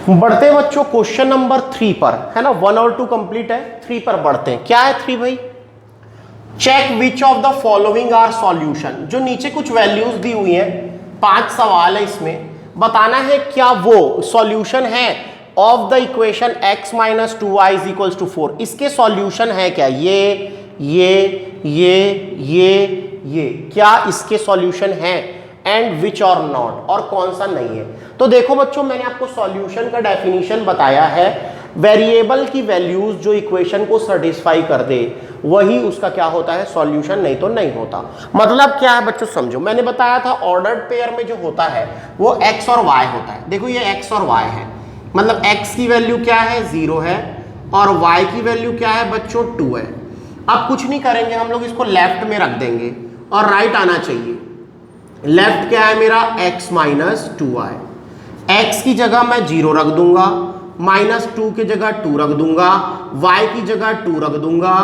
बढ़ते हैं बच्चों क्वेश्चन नंबर 3 पर, है ना। 1 और 2 कंप्लीट है, 3 पर बढ़ते हैं। क्या है 3 भाई? Check which of the following are solution. जो नीचे कुछ वैल्यूज दी हुई हैं, 5 सवाल है, इसमें बताना है क्या वो सॉल्यूशन है of the equation x minus 2y is equals to 4। इसके सॉल्यूशन है क्या? ये क्या इसके सॉल्यूशन है? एंड विच और नॉट, और कौन सा नहीं है। तो देखो बच्चों, मैंने आपको सॉल्यूशन का डेफिनेशन बताया है, वेरिएबल की वैल्यूज जो इक्वेशन को सेटिस्फाई कर दे वही उसका क्या होता है? सॉल्यूशन, नहीं तो नहीं होता। मतलब क्या है बच्चों, समझो। मैंने बताया था ऑर्डर्ड पेयर में जो होता है वो x और y होता है। देखो ये x और y है, मतलब x की वैल्यू क्या है? 0 है, और y की वैल्यू क्या है बच्चों? 2 है। अब कुछ नहीं करेंगे हम लोग, इसको लेफ्ट में रख देंगे और राइट आना चाहिए। लेफ्ट क्या है मेरा? x minus 2y। x की जगह मैं 0 रख दूंगा, माइनस 2 की जगह 2 रख दूंगा, y की जगह 2 रख दूंगा,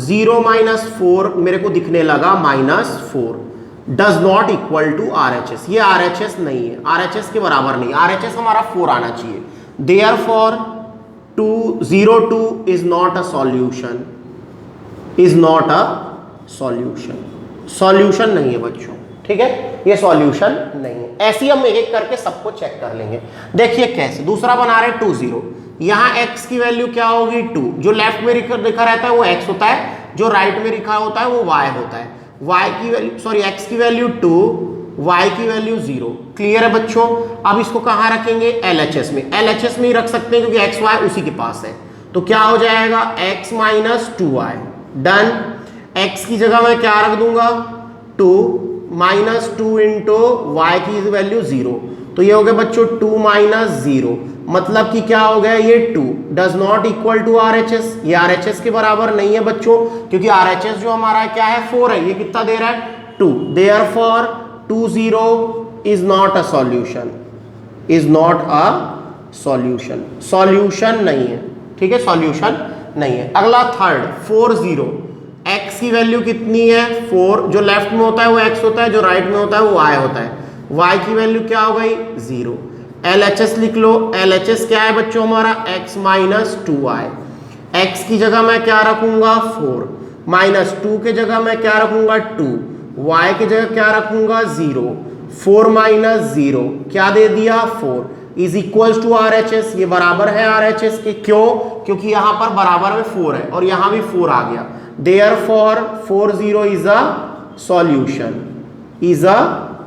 0 माइनस 4 मेरे को दिखने लगा -4। Does not equal to RHS। ये RHS नहीं है, RHS के बराबर नहीं। RHS हमारा 4 आना चाहिए। Therefore 0 2 is not a solution, is not a solution. Solution नहीं है बच्चों, ठीक है, ये सॉल्यूशन नहीं है। ऐसे ही हम एक एक करके सबको चेक कर लेंगे। देखिए कैसे। दूसरा बना रहे 2 0। यहाँ x की वैल्यू क्या होगी? 2। जो लेफ्ट में लिखा रहता है वो x होता है, जो राइट में लिखा होता है वो y होता है। y की वैल्यू, सॉरी, x की वैल्यू 2, y की वैल्यू 0। क्लियर है बच्चों? अब इसको कहाँ रखेंगे? LHS में। LHS में ही रख सकते हैं क्योंकि x y उसी के पास है। तो क्या हो जाएगा? x minus 2y। Done. x की जगह मैं क्या रख दूंगा? 2 माइनस 2 इंटू वाई की वैल्यू 0। तो ये हो गया बच्चों 2 माइनस 0, मतलब कि क्या हो गया? ये 2 does not equal to RHS। ये RHS के बराबर नहीं है बच्चों, क्योंकि RHS जो हमारा क्या है? 4 है। ये कितना दे रहा है? 2। Therefore 2 0 is not a solution, is not a solution. Solution नहीं है, ठीक है, सॉल्यूशन नहीं है। अगला थर्ड 4 0। x की वैल्यू कितनी है? 4। जो लेफ्ट में होता है वो x होता है, जो राइट में होता है वो y होता है। y की वैल्यू क्या हो गई? 0। LHS लिख लो। LHS क्या है बच्चों हमारा? x minus 2y। x की जगह मैं क्या रखूंगा? 4। माइनस 2 के जगह मैं क्या रखूंगा? 2। y की जगह क्या रखूंगा? 0। 4 माइनस 0 क्या दे दिया? 4 इज इक्वल टू RHS। ये बराबर है RHS के। क्यों? क्योंकि यहां पर बराबर में 4 है और यहां भी 4 आ गया। Therefore 4 0 is a solution, is a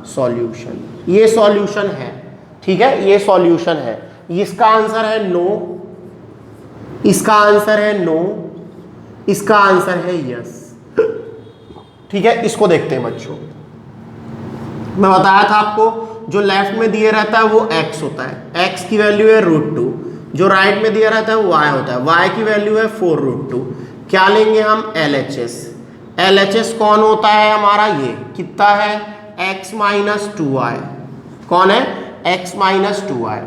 solution। ये सॉल्यूशन है, ठीक है, ये सॉल्यूशन है। इसका आंसर है नो, इसका आंसर है नो, इसका आंसर है यस, ठीक है। इसको देखते हैं बच्चों। मैं बताया था आपको, जो लेफ्ट में दिया रहता है वो x होता है, x की वैल्यू है √2। जो राइट में दिया रहता है वो y होता है, y की वैल्यू है 4√2। क्या लेंगे हम? LHS। LHS कौन होता है हमारा? ये कितना है? x minus 2y। कौन है? x minus 2y।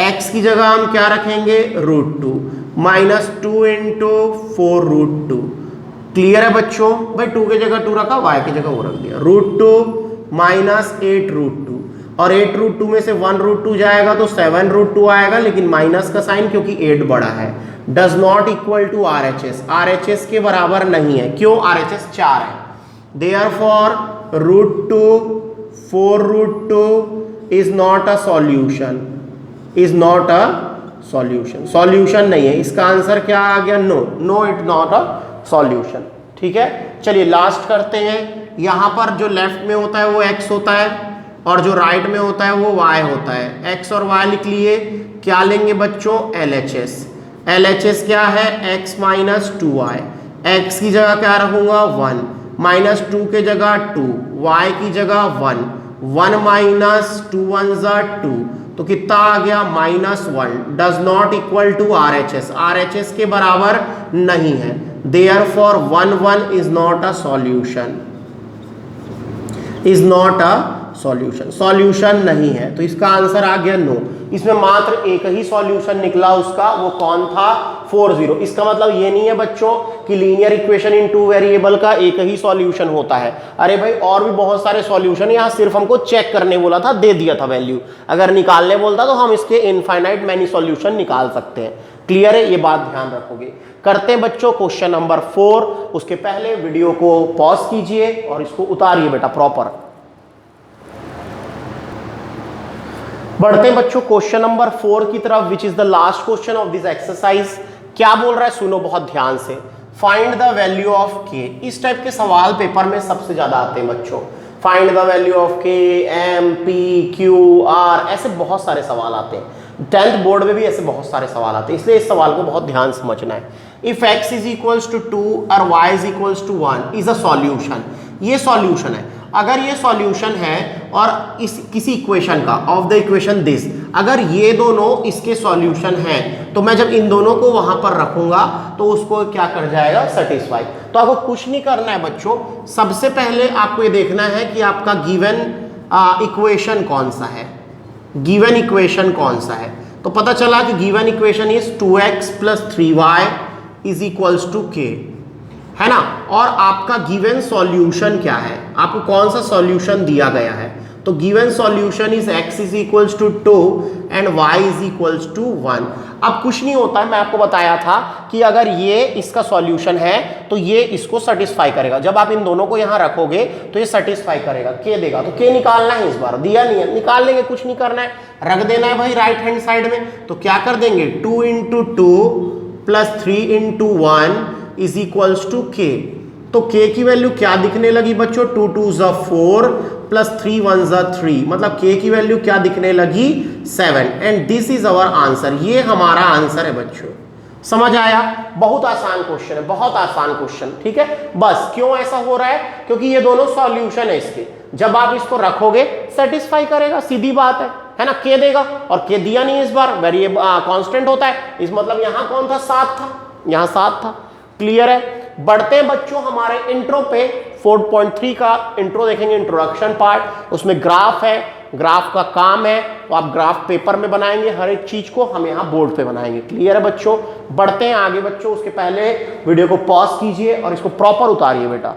x की जगह हम क्या रखेंगे? √2 माइनस 2 इंटू 4√2। क्लियर है बच्चों? भाई 2 की जगह 2 रखा, y की जगह वो रख दिया। √2 माइनस 8√2, और 8√2 में से 1√2 जाएगा तो 7√2 आएगा, लेकिन माइनस का साइन क्योंकि 8 बड़ा है। Does not equal to RHS। RHS के बराबर नहीं है। क्यों? RHS 4 है। Therefore √2 4√2 is not a solution, is not a solution. Solution नहीं है। इसका आंसर क्या आ गया? No, no it not a solution, ठीक है। चलिए लास्ट करते हैं। यहां पर जो लेफ्ट में होता है वो x होता है और जो राइट में होता है वो y होता है। x और y लिख लिए। क्या लेंगे बच्चों? LHS। LHS क्या है? x minus 2y। x की जगह क्या रखूंगा? 1। माइनस 2 के जगह 2, y की जगह 1। 1 माइनस 2 1 ज़ा 2, तो कितना आ गया? -1। Does not equal to RHS। RHS के बराबर नहीं है। Therefore 1 1 is not a solution, is not a solution, solution नहीं है, तो इसका आंसर आ गया नो। इसमें मात्र एक ही सॉल्यूशन निकला उसका, वो कौन था, 40। इसका मतलब ये नहीं है बच्चों कि linear equation in two variable का एक ही सॉल्यूशन होता है। अरे भाई और भी बहुत सारे सॉल्यूशन, यहाँ सिर्फ हमको चेक करने बोला था, दे दिया था वैल्यू। अगर निकालने बोलता तो हम इसके इनफाइनाइट मैनी सॉल्यूशन निकाल सकते हैं। क्लियर है, ये बात ध्यान रखोगे। करते हैं बच्चों क्वेश्चन नंबर 4। उसके पहले वीडियो को पॉज कीजिए और इसको उतारिए बेटा प्रॉपर। बढ़ते हैं बच्चों क्वेश्चन नंबर 4 की तरफ, which is the last question of this exercise. क्या बोल रहा है सुनो बहुत ध्यान से। फाइंड द वैल्यू ऑफ के। इस टाइप के सवाल पेपर में सबसे ज्यादा आते हैं बच्चों। फाइंड द वैल्यू ऑफ के, एम, पी, क्यू, आर, ऐसे बहुत सारे सवाल आते हैं। 10th बोर्ड में भी ऐसे बहुत सारे सवाल आते हैं, इसलिए इस सवाल को बहुत ध्यान समझना है। If x is equals to 2 और y is equals to 1 is a solution. ये सॉल्यूशन है। अगर ये सॉल्यूशन है और इस किसी इक्वेशन का, ऑफ द इक्वेशन दिस, अगर ये दोनों इसके सॉल्यूशन हैं, तो मैं जब इन दोनों को वहां पर रखूंगा तो उसको क्या कर जाएगा, सेटिस्फाई। तो आपको कुछ नहीं करना है बच्चों, सबसे पहले आपको ये देखना है कि आपका गिवन इक्वेशन कौन सा है। गिवन इक्वेशन कौन सा है, तो पता चला कि given equation is 2x plus 3y is equals to k, है ना। और आपका गिवन सॉल्यूशन क्या है, आपको कौन सा सॉल्यूशन दिया गया है, तो given solution is x is equals to 2 and y is equals to 1। अब कुछ नहीं होता है, मैं आपको बताया था कि अगर ये इसका सॉल्यूशन है तो ये इसको सेटिस्फाई करेगा। जब आप इन दोनों को यहां रखोगे तो ये सेटिस्फाई करेगा, k देगा। तो k निकालना है, इस बार दिया नहीं है, निकाल लेंगे, कुछ नहीं करना है, रख देना है भाई राइट हैंड साइड में। तो क्या कर देंगे, 2 into 2 plus 3 into 1 is equals to k। तो k की वैल्यू क्या दिखने लगी बच्चों, 2 2 ज़ा 4 प्लस 3 1 ज़ा 3, मतलब k की वैल्यू क्या दिखने लगी, 7। And this is our answer, ये हमारा आंसर है बच्चों। समझ आया, बहुत आसान क्वेश्चन है, बहुत आसान क्वेश्चन, ठीक है। बस क्यों ऐसा हो रहा है, क्योंकि ये दोनों सॉल्यूशन है इसके, जब आप इसको रखोगे सेटिस्फाई करेगा, सीधी बात है ना। k देगा और k दिया नहीं इस बार, वेरिएबल कांस्टेंट होता है, इस मतलब यहां कौन था, 7 था, यहां 7 था। क्लियर है। बढ़ते हैं बच्चों हमारे इंट्रो पे, 4.3 का इंट्रो देखेंगे, इंट्रोडक्शन पार्ट। उसमें ग्राफ है, ग्राफ का काम है, तो आप ग्राफ पेपर में बनाएंगे, हर एक चीज को हम यहाँ बोर्ड पे बनाएंगे। क्लियर है बच्चों। बढ़ते हैं आगे बच्चों, उसके पहले वीडियो को पॉज कीजिए और इसको प्रॉपर उतारिए बेटा।